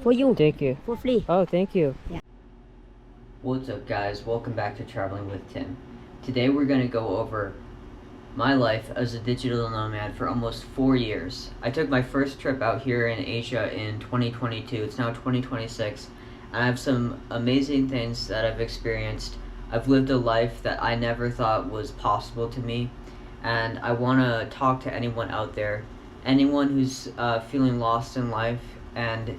For you. Thank you. For free. Oh, thank you. Yeah. What's up, guys? Welcome back to Traveling with Tim. Today we're going to go over my life as a digital nomad for almost 4 years. I took my first trip out here in Asia in 2022. It's now 2026, and I have some amazing things that I've experienced. I've lived a life that I never thought was possible to me, and I want to talk to anyone out there, anyone who's feeling lost in life and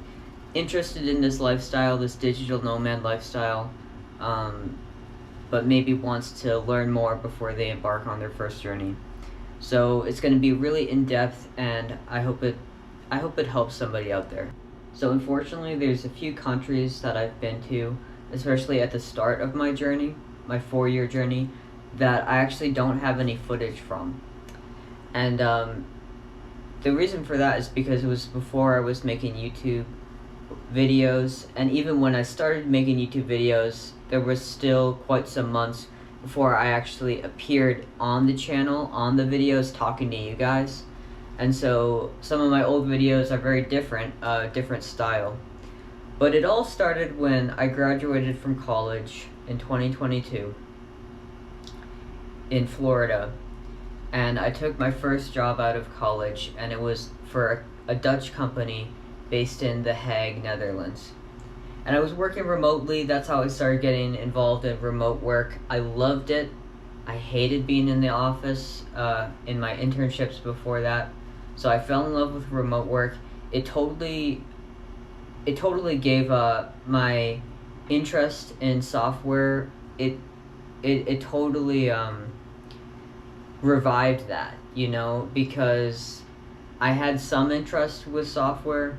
interested in this lifestyle, this digital nomad lifestyle, but maybe wants to learn more before they embark on their first journey. So it's going to be really in-depth, and I hope it helps somebody out there. So unfortunately, there's a few countries that I've been to, especially at the start of my journey, my 4-year journey, that I actually don't have any footage from. And the reason for that is because it was before I was making YouTube videos, and even when I started making YouTube videos, there was still quite some months before I actually appeared on the channel, on the videos, talking to you guys. And so some of my old videos are very different, different style. But it all started when I graduated from college in 2022 in Florida. And I took my first job out of college, and it was for a Dutch company based in The Hague, Netherlands. And I was working remotely. That's how I started getting involved in remote work. I loved it. I hated being in the office in my internships before that. So I fell in love with remote work. It totally gave my interest in software. It totally revived that, you know, because I had some interest with software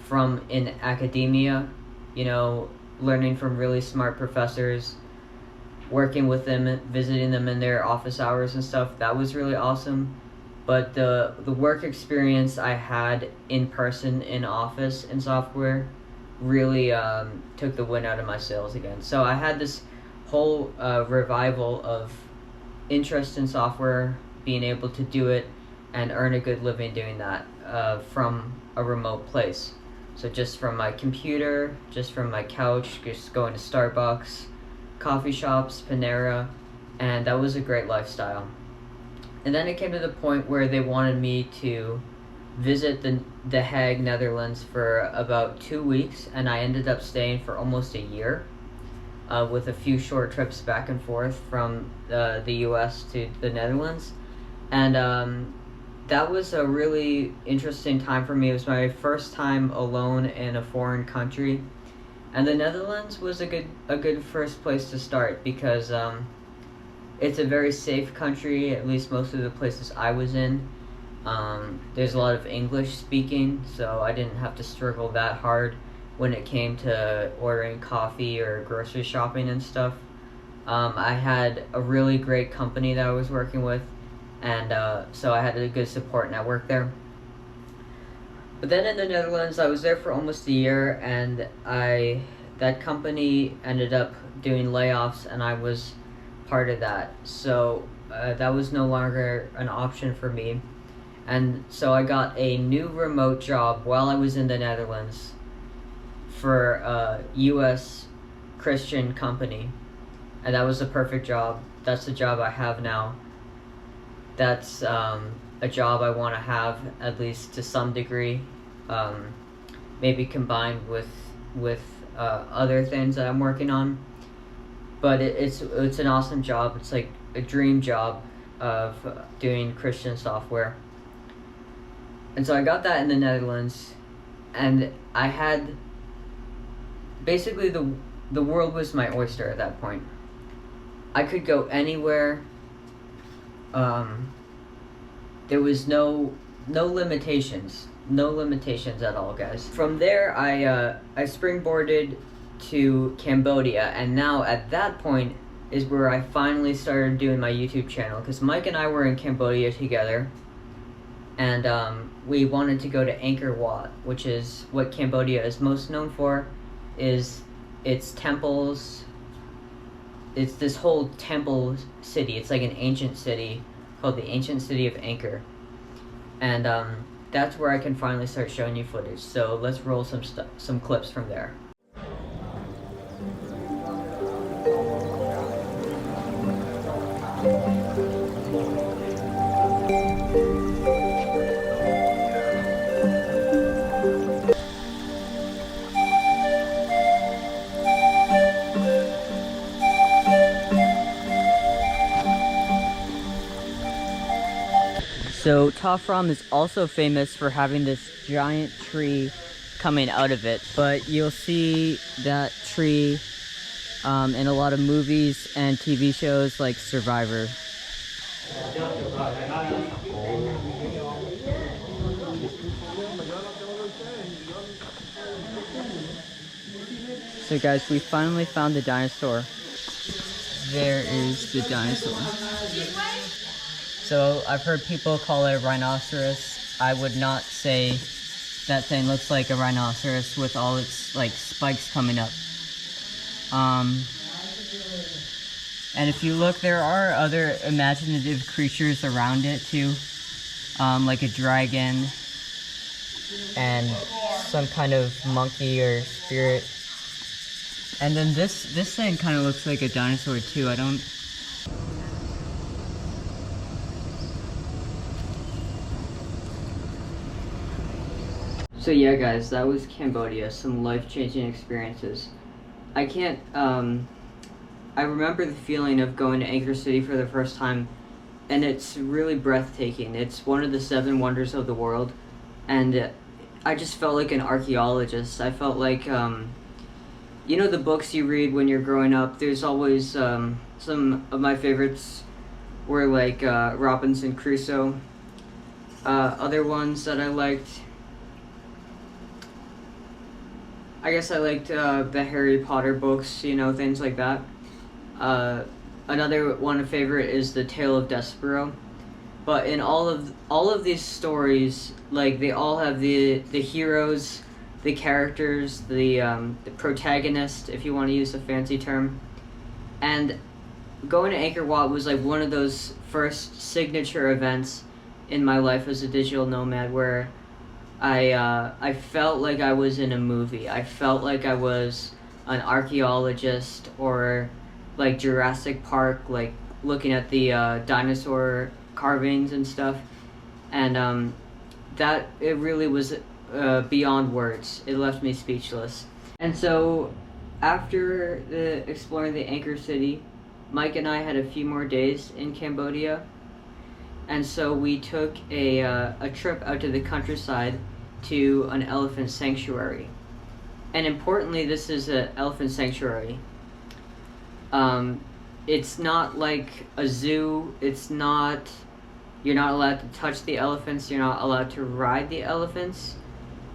from in academia, you know, learning from really smart professors, working with them, visiting them in their office hours and stuff. That was really awesome. But the work experience I had in person in office in software really took the wind out of my sails again. So I had this whole revival of interest in software, being able to do it and earn a good living doing that from a remote place. So just from my computer, just from my couch, just going to Starbucks, coffee shops, Panera, and that was a great lifestyle. And then it came to the point where they wanted me to visit the Hague, Netherlands for about 2 weeks, and I ended up staying for almost a year, with a few short trips back and forth from the US to the Netherlands. And that was a really interesting time for me. It was my first time alone in a foreign country, and the Netherlands was a good first place to start because it's a very safe country, at least most of the places I was in. There's a lot of English speaking, so I didn't have to struggle that hard when it came to ordering coffee or grocery shopping and stuff. I had a really great company that I was working with, and so I had a good support network there. But then in the Netherlands, I was there for almost a year, and that company ended up doing layoffs, and I was part of that. So that was no longer an option for me. And so I got a new remote job while I was in the Netherlands for a U.S. Christian company. And that was the perfect job. That's the job I have now. That's a job I want to have, at least to some degree, maybe combined with other things that I'm working on. But it's an awesome job. It's like a dream job of doing Christian software. And so I got that in the Netherlands, and I had basically the world was my oyster at that point. I could go anywhere. There was no limitations at all, guys. From there, I springboarded to Cambodia, and now at that point is where I finally started doing my YouTube channel, because Mike and I were in Cambodia together, and we wanted to go to Angkor Wat, which is what Cambodia is most known for, is its temples. It's this whole temple city. It's like an ancient city called the Ancient City of Angkor. And that's where I can finally start showing you footage. So let's roll some clips from there. So Tafram is also famous for having this giant tree coming out of it, but you'll see that tree in a lot of movies and TV shows like Survivor. So guys, we finally found the dinosaur. There is the dinosaur. So I've heard people call it a rhinoceros. I would not say that thing looks like a rhinoceros with all its like spikes coming up. And if you look, there are other imaginative creatures around it too, like a dragon and some kind of monkey or spirit. And then this thing kind of looks like a dinosaur too. So yeah guys, that was Cambodia, some life-changing experiences. I remember the feeling of going to Anchor City for the first time, and it's really breathtaking. It's one of the 7 wonders of the world, and I just felt like an archaeologist. I felt like, you know the books you read when you're growing up, there's always, some of my favorites were like Robinson Crusoe. Other ones that I liked, I guess I liked the Harry Potter books, you know, things like that. Another one favorite is the Tale of Despero. But in all of these stories, like they all have the heroes, the characters, the protagonist, if you want to use a fancy term. And going to Angkor Wat was like one of those first signature events in my life as a digital nomad where I felt like I was in a movie. I felt like I was an archaeologist or like Jurassic Park, like looking at the dinosaur carvings and stuff. And that it really was beyond words. It left me speechless. And so after exploring the Angkor City, Mike and I had a few more days in Cambodia. And so we took a trip out to the countryside to an elephant sanctuary. And importantly, this is an elephant sanctuary. It's not like a zoo. You're not allowed to touch the elephants. You're not allowed to ride the elephants.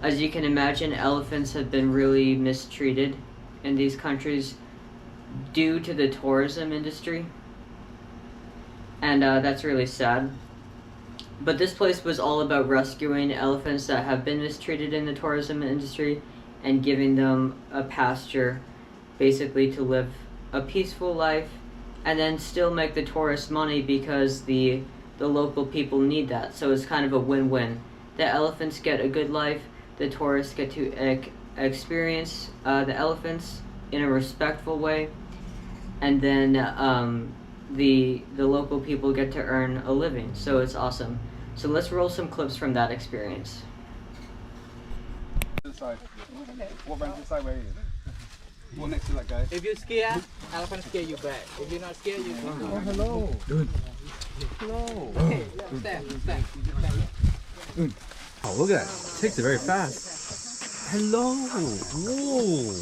As you can imagine, elephants have been really mistreated in these countries due to the tourism industry. And that's really sad. But this place was all about rescuing elephants that have been mistreated in the tourism industry and giving them a pasture, basically to live a peaceful life and then still make the tourists money because the local people need that. So it's kind of a win-win. The elephants get a good life, the tourists get to experience the elephants in a respectful way, and then the local people get to earn a living. So it's awesome. So let's roll some clips from that experience. This side. Walk back this side where you. Walk next to that guy. If you're scared, elephant scare you back. If you're not scared, you can. Oh, hello. Good. Hello. Okay, stand. Oh, look at that. Takes it very fast. Hello. Whoa.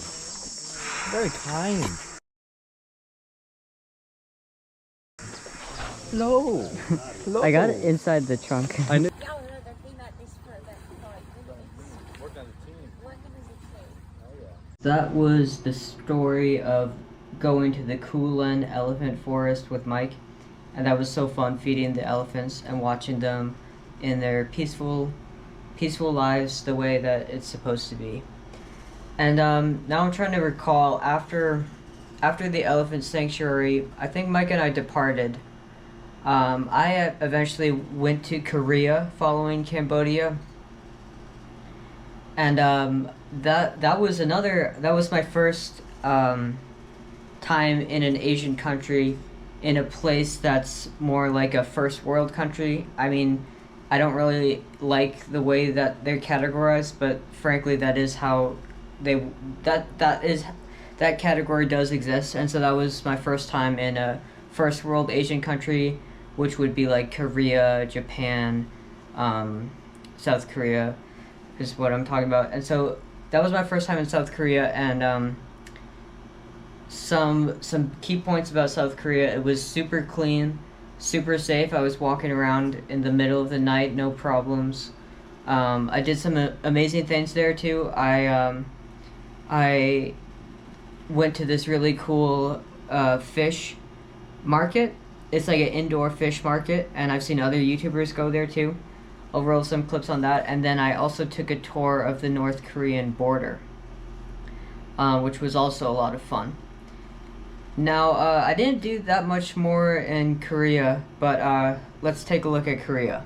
Very kind. Hello. Hello. I got it inside the trunk. I knew. That was the story of going to the Kulen Elephant Forest with Mike, and that was so fun feeding the elephants and watching them in their peaceful lives the way that it's supposed to be. And now I'm trying to recall, after the elephant sanctuary, I think Mike and I departed. I eventually went to Korea following Cambodia, And that was my first time in an Asian country, in a place that's more like a first world country. I mean, I don't really like the way that they're categorized, but frankly, that is how that category does exist. And so that was my first time in a first world Asian country, which would be like Korea, Japan, South Korea, is what I'm talking about. And so that was my first time in South Korea, and some key points about South Korea: it was super clean, super safe. I was walking around in the middle of the night, no problems. I did some amazing things there too. I went to this really cool fish market. It's like an indoor fish market, and I've seen other YouTubers go there too. I'll roll some clips on that. And then I also took a tour of the North Korean border, which was also a lot of fun. Now, I didn't do that much more in Korea, but let's take a look at Korea.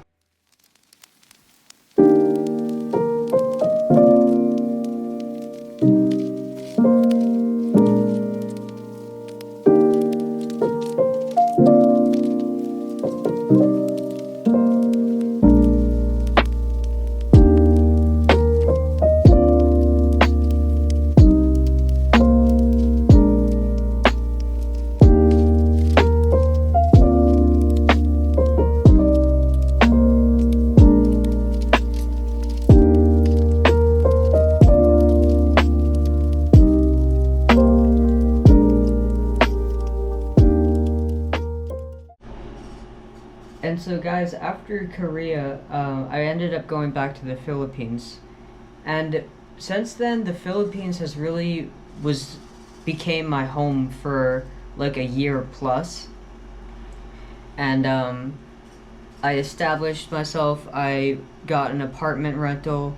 And so guys, after Korea, I ended up going back to the Philippines. And since then, the Philippines has really became my home for like a year plus. And I established myself, I got an apartment rental,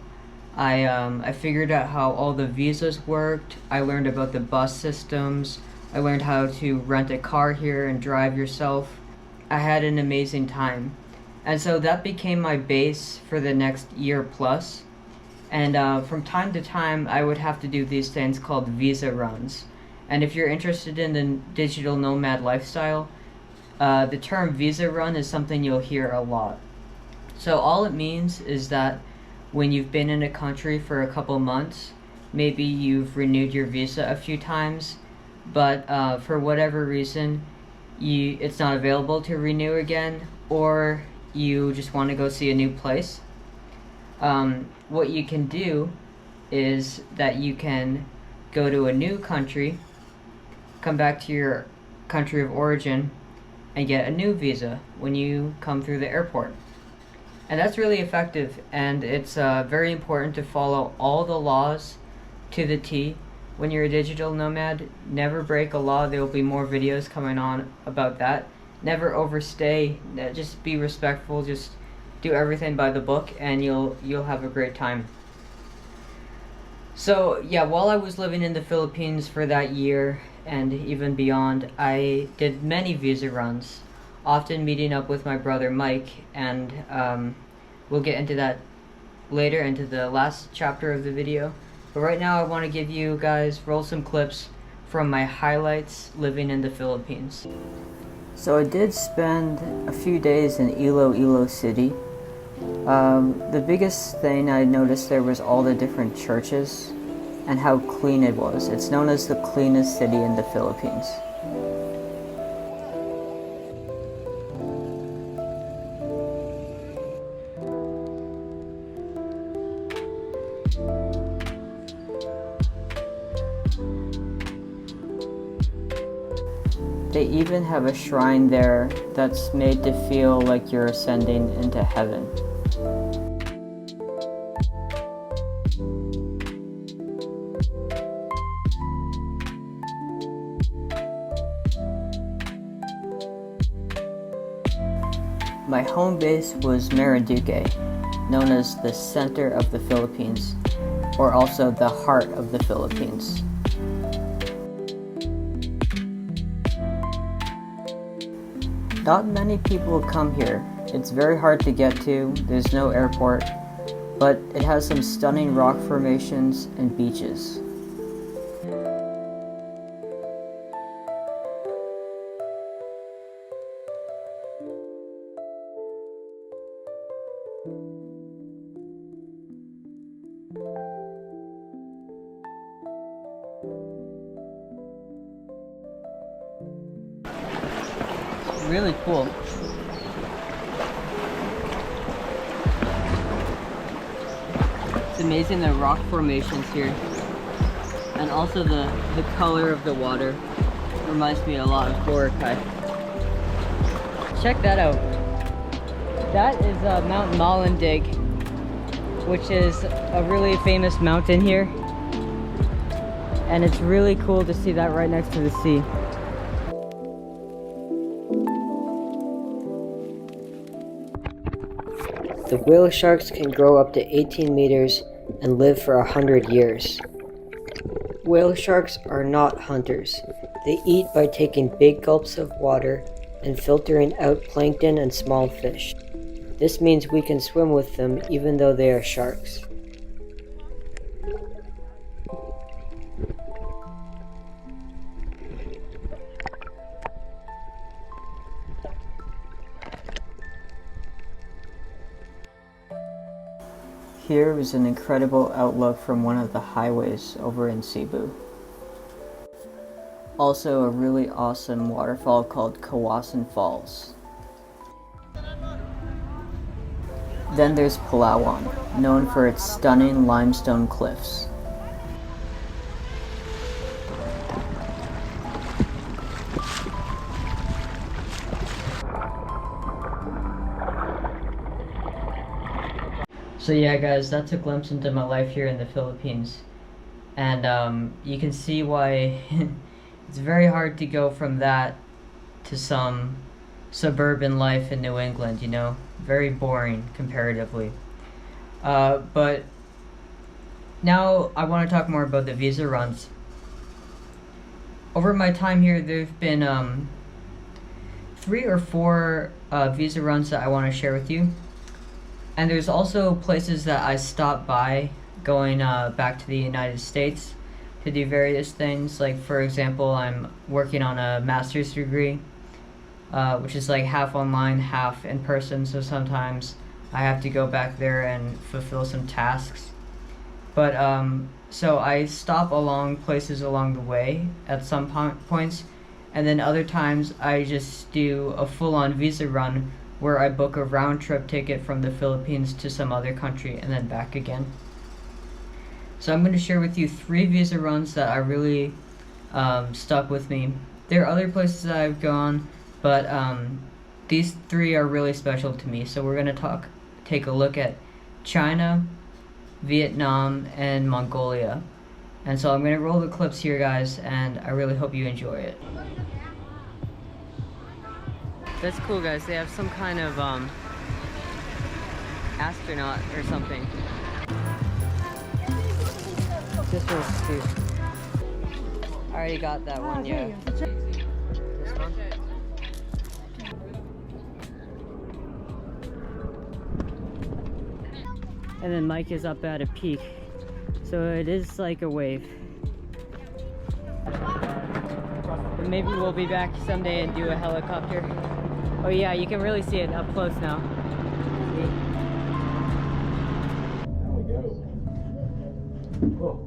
I figured out how all the visas worked, I learned about the bus systems, I learned how to rent a car here and drive yourself. I had an amazing time. And so that became my base for the next year plus. And from time to time, I would have to do these things called visa runs. And if you're interested in the digital nomad lifestyle, the term visa run is something you'll hear a lot. So all it means is that when you've been in a country for a couple months, maybe you've renewed your visa a few times, but for whatever reason, it's not available to renew again, or you just want to go see a new place. What you can do is that you can go to a new country, come back to your country of origin, and get a new visa when you come through the airport. And that's really effective, and it's very important to follow all the laws to the T. When you're a digital nomad, never break a law. There will be more videos coming on about that. Never overstay. Just be respectful. Just do everything by the book, and you'll have a great time. So yeah, while I was living in the Philippines for that year and even beyond, I did many visa runs, often meeting up with my brother Mike, and we'll get into that later, into the last chapter of the video. But right now I want to give you guys, roll some clips from my highlights living in the Philippines. So I did spend a few days in Iloilo City. The biggest thing I noticed there was all the different churches and how clean it was. It's known as the cleanest city in the Philippines. They even have a shrine there that's made to feel like you're ascending into heaven. My home base was Marinduque, known as the center of the Philippines, or also the heart of the Philippines. Not many people come here. It's very hard to get to. There's no airport. but it has some stunning rock formations and beaches. Really cool. It's amazing the rock formations here, and also the color of the water reminds me a lot of Boracay. Check that out. That is Mount Marinduque, which is a really famous mountain here, and it's really cool to see that right next to the sea. The whale sharks can grow up to 18 meters and live for 100 years. Whale sharks are not hunters. They eat by taking big gulps of water and filtering out plankton and small fish. This means we can swim with them even though they are sharks. Here is an incredible outlook from one of the highways over in Cebu. Also a really awesome waterfall called Kawasan Falls. Then there's Palawan, known for its stunning limestone cliffs. So yeah guys, that's a glimpse into my life here in the Philippines. And you can see why it's very hard to go from that to some suburban life in New England, you know? Very boring comparatively. But now I want to talk more about the visa runs. Over my time here, there have been 3 or 4 visa runs that I want to share with you. And there's also places that I stopped by going back to the United States to do various things. Like, for example, I'm working on a master's degree, which is like half online, half in person. So sometimes I have to go back there and fulfill some tasks. But so I stop along places along the way at some points. And then other times I just do a full-on visa run where I book a round-trip ticket from the Philippines to some other country and then back again. So I'm going to share with you 3 visa runs that I really stuck with me. There are other places that I've gone, but these 3 are really special to me. So we're going to take a look at China, Vietnam, and Mongolia. And so I'm going to roll the clips here, guys, and I really hope you enjoy it. That's cool, guys. They have some kind of astronaut or something. This one's cute. I already got that one, yeah. This one? And then Mike is up at a peak. So it is like a wave. But maybe we'll be back someday and do a helicopter. Oh yeah, you can really see it up close now. See? There we go. Whoa.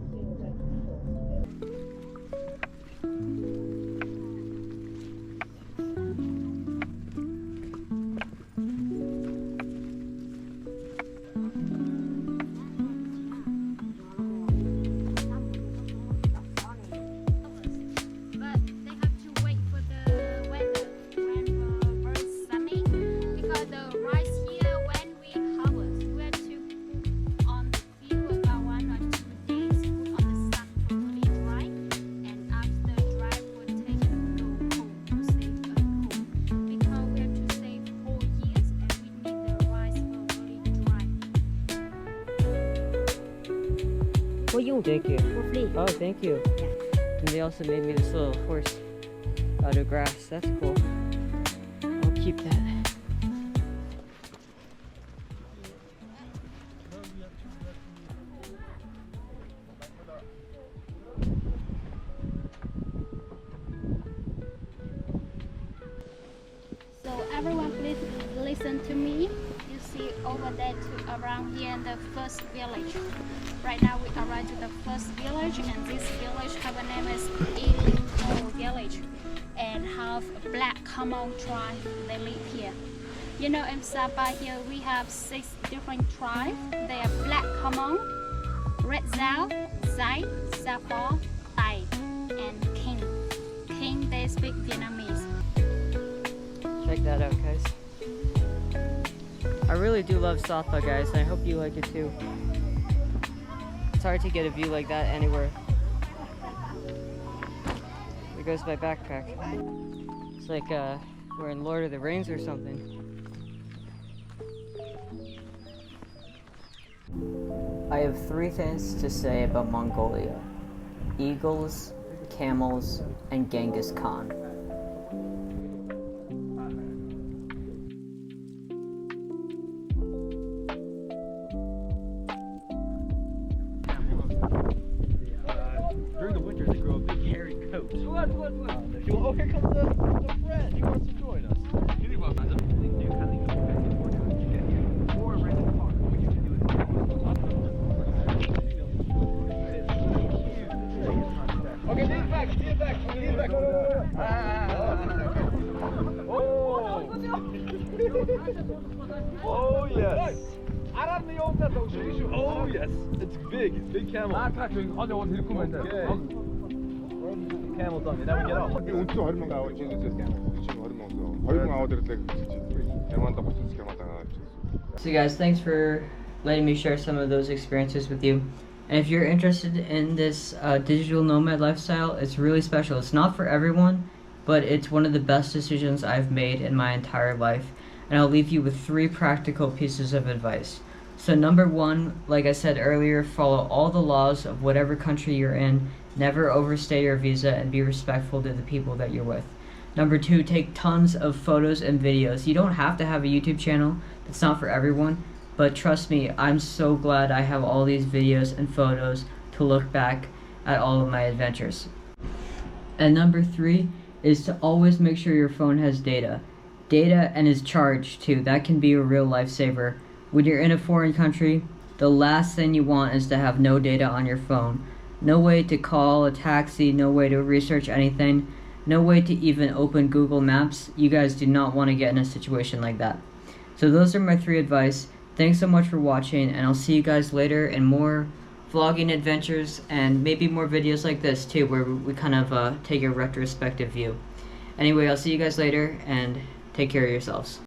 For you. Thank you. For free. Oh, thank you. Yeah. And they also made me this little horse out of grass. That's cool. I'll keep that. over there to around here in the first village. Right now we arrived to the first village, and this village have a name is Iloilo village, and have a black common tribe. They live here. You know, in Sabah here we have 6 different tribes. They are black common, red Zao, Zai, Sapa, Thai, and King. King, they speak Vietnamese. Check that out, guys. I really do love Sapa, guys, and I hope you like it too. It's hard to get a view like that anywhere. There goes my backpack. It's like we're in Lord of the Rings or something. I have 3 things to say about Mongolia: eagles, camels, and Genghis Khan. During the winter, they grow a big hairy coat. Oh, here comes the friend. He wants to join us. Okay, lean back, lean back, lean back. Oh yes. Oh yes. It's big camel. Okay. Camel's on me. Now we get off. So guys, thanks for letting me share some of those experiences with you. And if you're interested in this digital nomad lifestyle, it's really special. It's not for everyone, but it's one of the best decisions I've made in my entire life. And I'll leave you with 3 practical pieces of advice. So number 1, like I said earlier, follow all the laws of whatever country you're in. Never overstay your visa, and be respectful to the people that you're with. Number 2, take tons of photos and videos. You don't have to have a YouTube channel. That's not for everyone. But trust me, I'm so glad I have all these videos and photos to look back at all of my adventures. And number 3 is to always make sure your phone has data. Data and is charged too. That can be a real lifesaver. When you're in a foreign country, the last thing you want is to have no data on your phone. No way to call a taxi, no way to research anything, no way to even open Google Maps. You guys do not want to get in a situation like that. So those are my 3 advice. Thanks so much for watching, and I'll see you guys later in more vlogging adventures and maybe more videos like this too, where we kind of take a retrospective view. Anyway, I'll see you guys later, and take care of yourselves.